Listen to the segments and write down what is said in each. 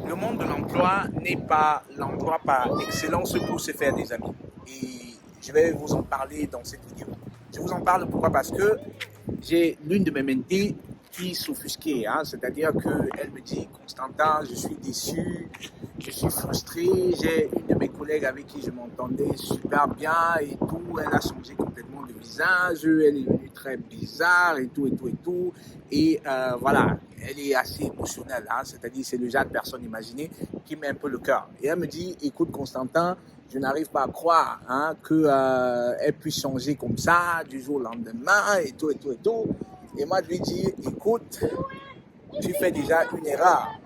Le monde de l'emploi n'est pas l'endroit par excellence pour se faire des amis. Et je vais vous en parler dans cette vidéo. Je vous en parle pourquoi? Parce que j'ai l'une de mes mentees qui s'offusquait, hein, c'est-à-dire qu'elle me dit: Constantin, je suis déçu, je suis frustré, j'ai une de mes collègues avec qui je m'entendais super bien et tout, elle a changé complètement de visage, elle est devenue très bizarre et tout, et tout, et tout, et voilà, elle est assez émotionnelle, hein, c'est-à-dire c'est le genre de personne imaginée qui met un peu le cœur. Et elle me dit: écoute Constantin, je n'arrive pas à croire hein, qu'elle puisse changer comme ça du jour au lendemain et tout, et tout, et tout. Et moi, je lui dis: écoute, tu fais déjà une erreur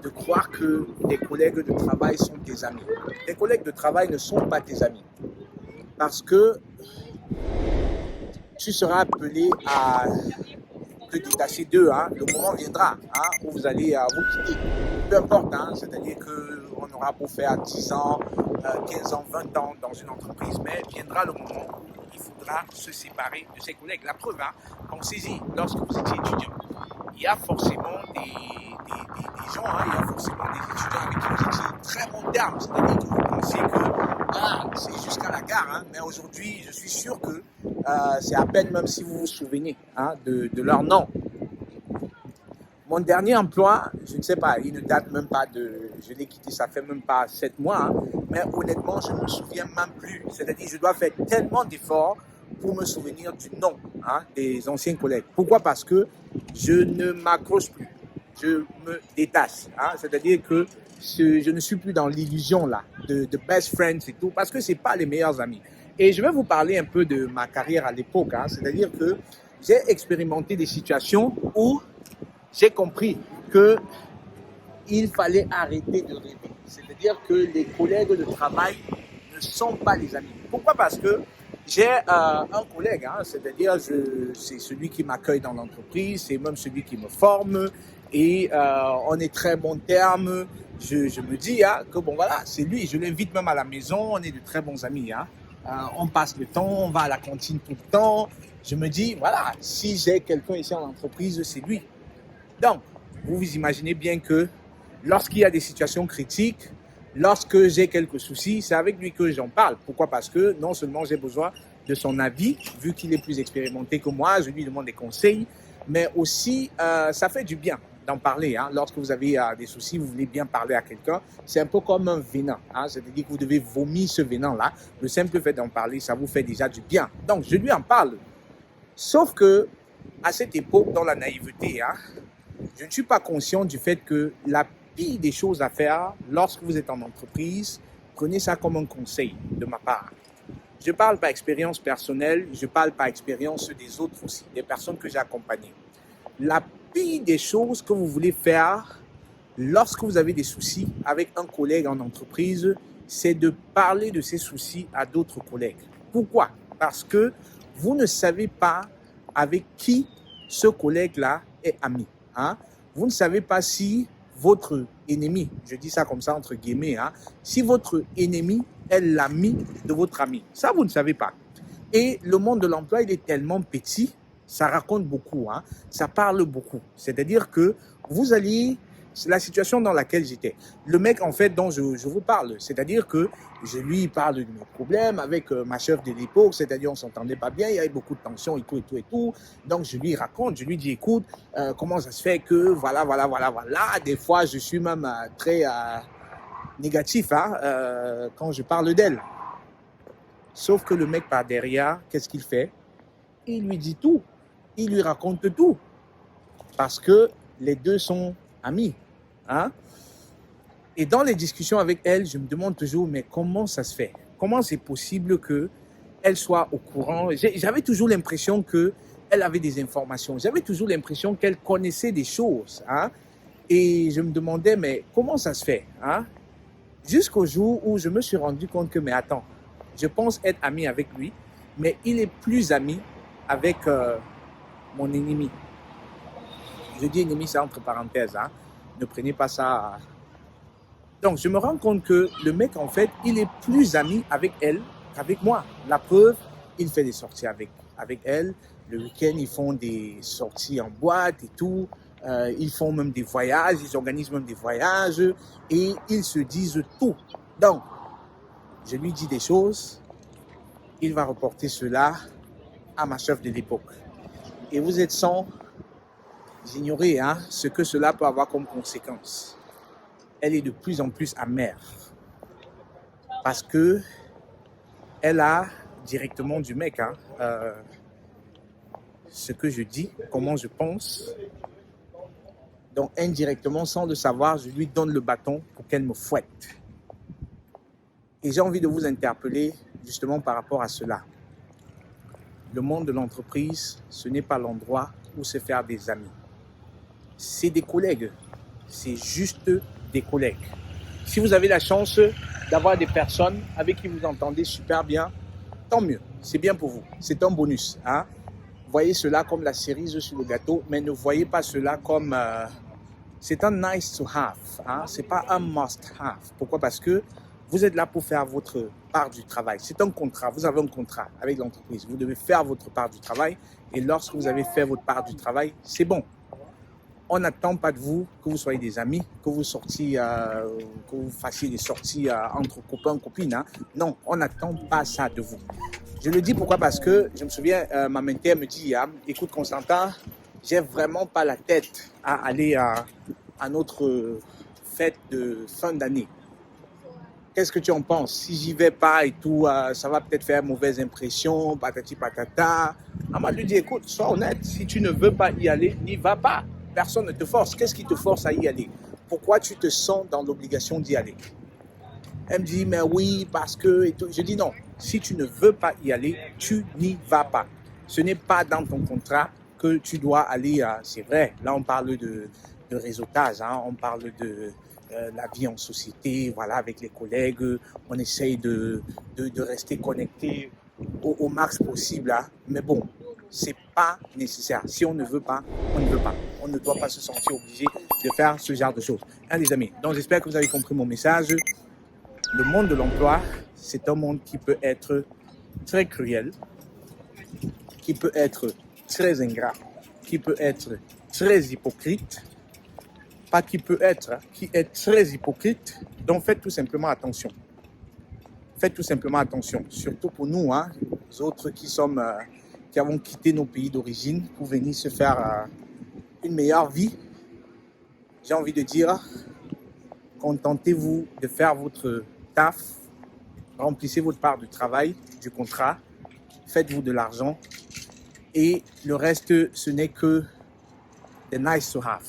de croire que tes collègues de travail sont tes amis. Tes collègues de travail ne sont pas tes amis. Parce que tu seras appelé à te détacher d'eux. Hein. Le moment viendra hein, où vous allez vous quitter. Peu importe, hein, c'est-à-dire qu'on aura beau faire 10 ans, 15 ans, 20 ans dans une entreprise, mais viendra le moment où il faudra se séparer de ses collègues. La preuve, hein, pensez-y, lorsque vous étiez étudiant, il y a forcément des gens, hein, il y a forcément des étudiants avec qui vous étiez très bon terme, c'est-à-dire que vous pensez que c'est jusqu'à la gare, hein, mais aujourd'hui, je suis sûr que c'est à peine même si vous vous souvenez hein, de leur nom. Mon dernier emploi, je ne sais pas, il ne date même pas de... Je l'ai quitté, ça fait même pas 7 mois, hein, mais honnêtement, je ne me souviens même plus. C'est-à-dire, je dois faire tellement d'efforts pour me souvenir du nom hein, des anciens collègues. Pourquoi? Parce que je ne m'accroche plus, je me détache. Hein, c'est-à-dire que je ne suis plus dans l'illusion là de best friends et tout, parce que ce n'est pas les meilleurs amis. Et je vais vous parler un peu de ma carrière à l'époque. Hein, c'est-à-dire que j'ai expérimenté des situations où j'ai compris qu'il fallait arrêter de rêver. C'est-à-dire que les collègues de travail ne sont pas les amis. Pourquoi? Parce que j'ai un collègue, hein, c'est-à-dire c'est celui qui m'accueille dans l'entreprise, c'est même celui qui me forme et on est très bons termes. Je me dis hein, que bon voilà, c'est lui, je l'invite même à la maison, on est de très bons amis. Hein. On passe le temps, on va à la cantine tout le temps. Je me dis, voilà, si j'ai quelqu'un ici en entreprise, c'est lui. Donc, vous vous imaginez bien que lorsqu'il y a des situations critiques, lorsque j'ai quelques soucis, c'est avec lui que j'en parle. Pourquoi? Parce que non seulement j'ai besoin de son avis, vu qu'il est plus expérimenté que moi, je lui demande des conseils, mais aussi ça fait du bien d'en parler. Hein. Lorsque vous avez des soucis, vous voulez bien parler à quelqu'un, c'est un peu comme un venin. Hein. C'est-à-dire que vous devez vomir ce venin-là. Le simple fait d'en parler, ça vous fait déjà du bien. Donc, je lui en parle. Sauf que, à cette époque, dans la naïveté, hein, je ne suis pas conscient du fait que la pire des choses à faire lorsque vous êtes en entreprise, prenez ça comme un conseil de ma part. Je parle par expérience personnelle, je parle par expérience des autres aussi, des personnes que j'ai accompagnées. La pire des choses que vous voulez faire lorsque vous avez des soucis avec un collègue en entreprise, c'est de parler de ces soucis à d'autres collègues. Pourquoi? Parce que vous ne savez pas avec qui ce collègue-là est ami. Hein? Vous ne savez pas si votre ennemi, je dis ça comme ça entre guillemets, hein, si votre ennemi est l'ami de votre ami. Ça, vous ne savez pas. Et le monde de l'emploi, il est tellement petit, ça raconte beaucoup, hein, ça parle beaucoup. C'est-à-dire que vous allez... C'est la situation dans laquelle j'étais. Le mec, en fait, dont je vous parle, c'est-à-dire que je lui parle de mes problèmes avec ma chef de l'époque, c'est-à-dire on ne s'entendait pas bien, il y avait beaucoup de tensions et tout, et tout, et tout. Donc, je lui raconte, je lui dis, écoute, comment ça se fait que, voilà. Des fois, je suis même très négatif hein, quand je parle d'elle. Sauf que le mec par derrière, qu'est-ce qu'il fait? Il lui dit tout. Il lui raconte tout. Parce que les deux sont amis. Hein? Et dans les discussions avec elle, je me demande toujours, mais comment ça se fait? Comment c'est possible qu'elle soit au courant? J'avais toujours l'impression qu'elle avait des informations. J'avais toujours l'impression qu'elle connaissait des choses. Hein? Et je me demandais, mais comment ça se fait? Hein? Jusqu'au jour où je me suis rendu compte que, mais attends, je pense être ami avec lui, mais il est plus ami avec mon ennemi. Je dis ennemi, c'est entre parenthèses. Hein? Ne prenez pas ça. Donc, je me rends compte que le mec, en fait, il est plus ami avec elle qu'avec moi. La preuve, il fait des sorties avec elle. Le week-end, ils font des sorties en boîte et tout. Ils font même des voyages, ils organisent même des voyages et ils se disent tout. Donc, je lui dis des choses, il va reporter cela à ma chef de l'époque. Et vous êtes sans ignorer ce que cela peut avoir comme conséquence. Elle est de plus en plus amère parce que elle a directement du mec ce que je dis, comment je pense. Donc indirectement, sans le savoir, je lui donne le bâton pour qu'elle me fouette. Et j'ai envie de vous interpeller justement par rapport à cela. Le monde de l'entreprise, ce n'est pas l'endroit où se faire des amis. C'est des collègues. C'est juste des collègues. Si vous avez la chance d'avoir des personnes avec qui vous entendez super bien, tant mieux. C'est bien pour vous. C'est un bonus. Voyez cela comme la cerise sur le gâteau, mais ne voyez pas cela comme... c'est un nice to have. Ce n'est pas un must have. Pourquoi? Parce que vous êtes là pour faire votre part du travail. C'est un contrat. Vous avez un contrat avec l'entreprise. Vous devez faire votre part du travail. Et lorsque vous avez fait votre part du travail, c'est bon. On n'attend pas de vous que vous soyez des amis, que vous sortiez, que vous fassiez des sorties entre copains, copines. Non, on n'attend pas ça de vous. Je le dis pourquoi? Parce que je me souviens, ma mentor me dit, écoute Constantin, j'ai vraiment pas la tête à aller à notre fête de fin d'année. Qu'est-ce que tu en penses? Si j'y vais pas et tout, ça va peut-être faire mauvaise impression, patati patata. Moi, je lui dis, écoute, sois honnête, si tu ne veux pas y aller, n'y va pas. Personne ne te force. Qu'est-ce qui te force à y aller? Pourquoi tu te sens dans l'obligation d'y aller? Elle me dit, mais oui, parce que... Et tout. Je dis non, si tu ne veux pas y aller, tu n'y vas pas. Ce n'est pas dans ton contrat que tu dois aller... c'est vrai, là on parle de réseautage, on parle de la vie en société, voilà, avec les collègues, on essaye de rester connecté au max possible, mais bon, c'est pas nécessaire. Si on ne veut pas, on ne veut pas. On ne doit pas se sentir obligé de faire ce genre de choses. Les amis, donc j'espère que vous avez compris mon message. Le monde de l'emploi, c'est un monde qui peut être très cruel, qui peut être très ingrat, qui peut être très hypocrite, pas qui peut être, qui est très hypocrite. Donc faites tout simplement attention. Faites tout simplement attention, surtout pour nous, les autres qui avons quitté nos pays d'origine pour venir se faire une meilleure vie. J'ai envie de dire, contentez-vous de faire votre taf, remplissez votre part du travail, du contrat, faites-vous de l'argent et le reste, ce n'est que des nice to have.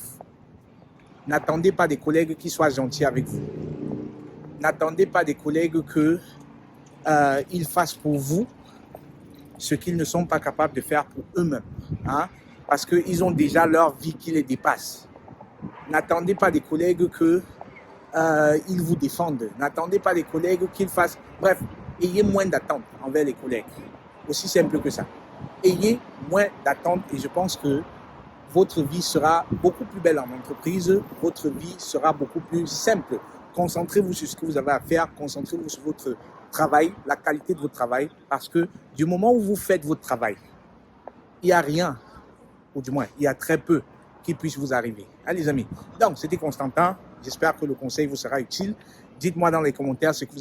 N'attendez pas des collègues qui soient gentils avec vous. N'attendez pas des collègues qu'ils fassent pour vous ce qu'ils ne sont pas capables de faire pour eux-mêmes. Parce qu'ils ont déjà leur vie qui les dépasse. N'attendez pas des collègues qu'ils vous défendent. N'attendez pas des collègues qu'ils fassent... Bref, ayez moins d'attentes envers les collègues. Aussi simple que ça. Ayez moins d'attentes et je pense que votre vie sera beaucoup plus belle en entreprise. Votre vie sera beaucoup plus simple. Concentrez-vous sur ce que vous avez à faire. Concentrez-vous sur votre travail, la qualité de votre travail. Parce que du moment où vous faites votre travail, il n'y a rien, ou du moins, il y a très peu qui puisse vous arriver. Les amis, donc c'était Constantin. J'espère que le conseil vous sera utile. Dites-moi dans les commentaires ce que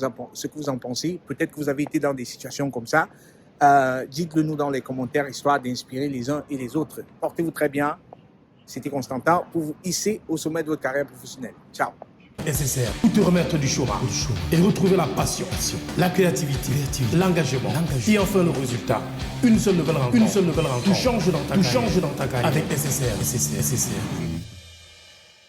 vous en pensez. Peut-être que vous avez été dans des situations comme ça. Dites-le nous dans les commentaires, histoire d'inspirer les uns et les autres. Portez-vous très bien. C'était Constantin pour vous hisser au sommet de votre carrière professionnelle. Ciao. SSR, te remettre du chômage et retrouver la passion, la créativité, l'engagement et enfin le résultat. Une seule nouvelle rencontre. Tout change dans ta carrière avec SSR.